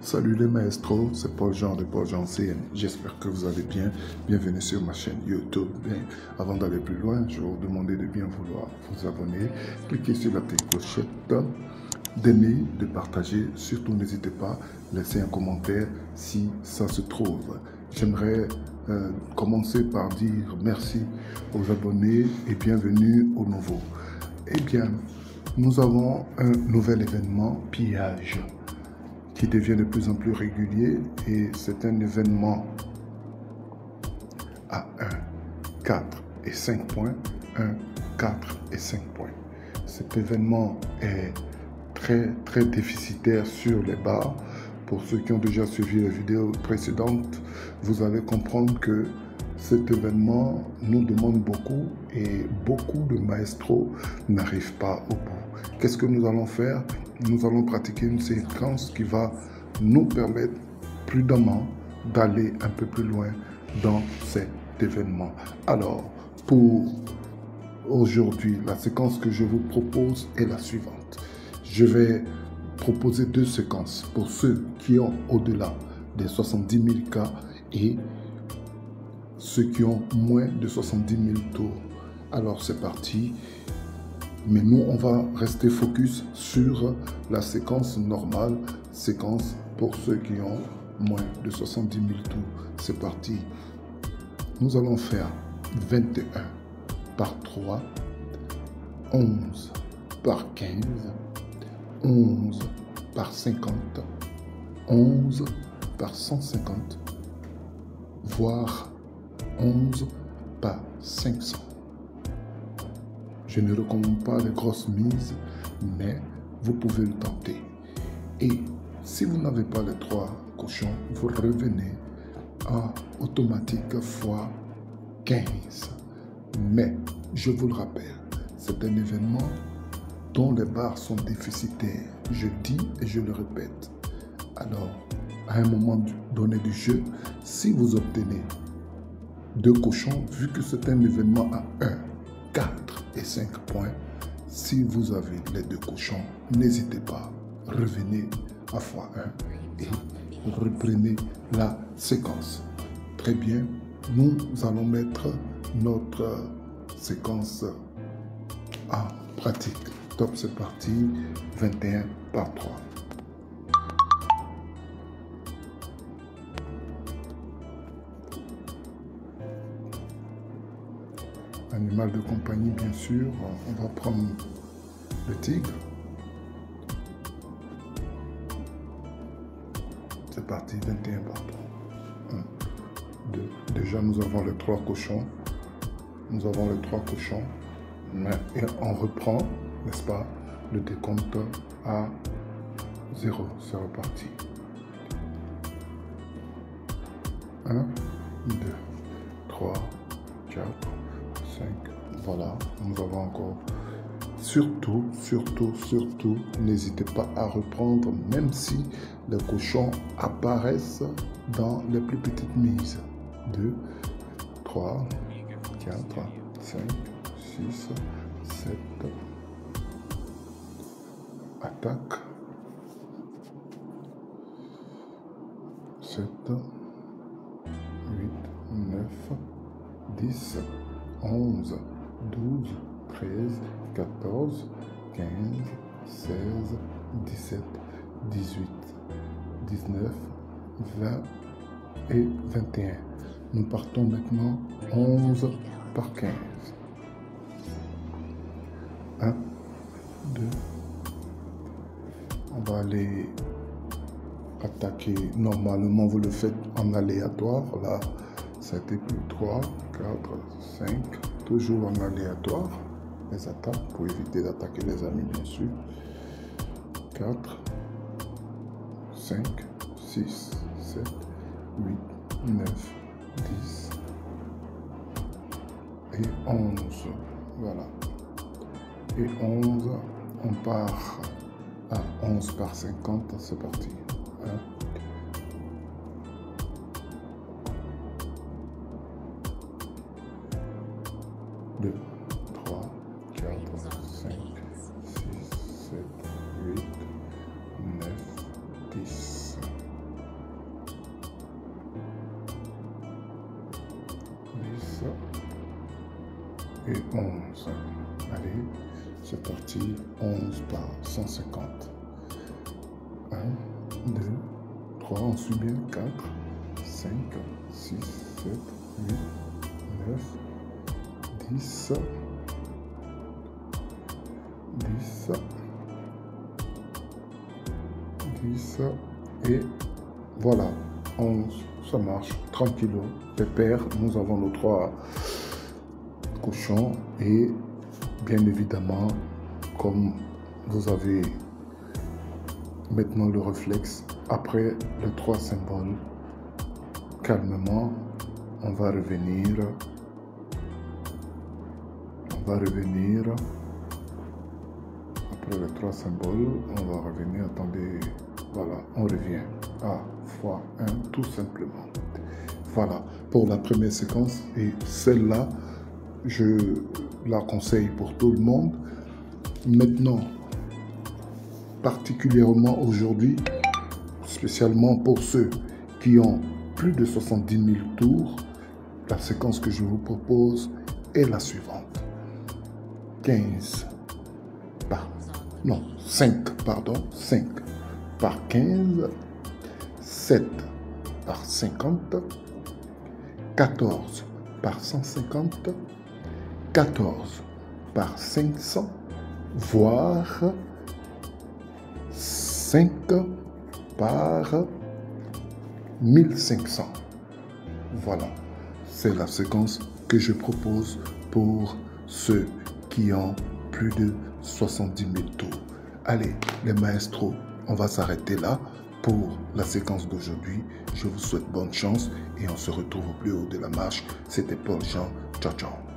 Salut les maestros, c'est Paul Jean de Paul Jean CN. J'espère que vous allez bien. Bienvenue sur ma chaîne YouTube. Bien, avant d'aller plus loin, je vais vous demander de bien vouloir vous abonner. Cliquez sur la petite clochette, d'aimer, de partager. Surtout, n'hésitez pas à laisser un commentaire si ça se trouve. J'aimerais commencer par dire merci aux abonnés et bienvenue aux nouveaux. Eh bien, nous avons un nouvel événement, pillage, qui devient de plus en plus régulier, et c'est un événement à 1, 4 et 5 points, 1, 4 et 5 points. Cet événement est très déficitaire sur les barres. Pour ceux qui ont déjà suivi les vidéos précédentes, vous allez comprendre que cet événement nous demande beaucoup et beaucoup de maestros n'arrivent pas au bout. Qu'est-ce que nous allons faire? Nous allons pratiquer une séquence qui va nous permettre prudemment d'aller un peu plus loin dans cet événement. Alors, pour aujourd'hui, la séquence que je vous propose est la suivante. Je vais proposer deux séquences pour ceux qui ont au-delà des 70 000 cas et ceux qui ont moins de 70 000 tours. Alors c'est parti. Mais nous, on va rester focus sur la séquence normale, séquence pour ceux qui ont moins de 70 000 tours. C'est parti. Nous allons faire 21 par 3, 11 par 15, 11 par 50, 11 par 150, voire 11 par 500. Je ne recommande pas les grosses mises, mais vous pouvez le tenter. Et si vous n'avez pas les 3 cochons, vous revenez à automatique fois 15. Mais, je vous le rappelle, c'est un événement dont les barres sont déficitaires. Je dis et je le répète. Alors, à un moment donné du jeu, si vous obtenez 2 cochons, vu que c'est un événement à 1, 4 et 5 points, si vous avez les 2 cochons, n'hésitez pas, revenez à x1 et reprenez la séquence. Très bien, nous allons mettre notre séquence en pratique. Top, c'est parti, 21 par 3. Animal de compagnie, bien sûr. On va prendre le tigre. C'est parti, 21 par 3. 1, 2. Déjà, nous avons les 3 cochons. Nous avons les 3 cochons. Et on reprend, n'est-ce pas, le décompte à 0. C'est reparti. 1, 2, 3, 4. Voilà, nous avons encore. Surtout, n'hésitez pas à reprendre, même si les cochons apparaissent dans les plus petites mises. 2, 3, 4, 5, 6, 7. Attaque. 7, 8, 9, 10. 11, 12, 13, 14, 15, 16, 17, 18, 19, 20 et 21. Nous partons maintenant 11 par 15. 1, 2. On va aller attaquer. Normalement, vous le faites en aléatoire. Là, ça a été plus 3, 4, 5, toujours en aléatoire, les attaques, pour éviter d'attaquer les amis, bien sûr. 4, 5, 6, 7, 8, 9, 10 et 11. Voilà. Et 11, on part à 11 par 50, c'est parti. 1, 2, 3, 4, 5, 6, 7, 8, 9, 10, et 11. Allez, c'est parti. 11 par 150. 1, 2, 3, on suit bien. 4, 5, 6, 7, 8, 9, 10, 10, 10, et voilà, 11, ça marche, tranquillo, pépère. Nous avons nos 3 cochons et bien évidemment, comme vous avez maintenant le réflexe, après les 3 symboles, calmement, on va revenir. Après les 3 symboles, on va revenir. Attendez, voilà, on revient à x1 tout simplement. Voilà pour la première séquence, et celle-là, je la conseille pour tout le monde. Maintenant, particulièrement aujourd'hui, spécialement pour ceux qui ont plus de 70 000 tours, la séquence que je vous propose est la suivante. 5 par 15, 7 par 50, 14 par 150, 14 par 500, voire 5 par 1500. Voilà, c'est la séquence que je propose pour ceux qui ont plus de 70 000 tours. Allez, les maestros, on va s'arrêter là pour la séquence d'aujourd'hui. Je vous souhaite bonne chance et on se retrouve au plus haut de la marche. C'était Paul Jean. Ciao, ciao.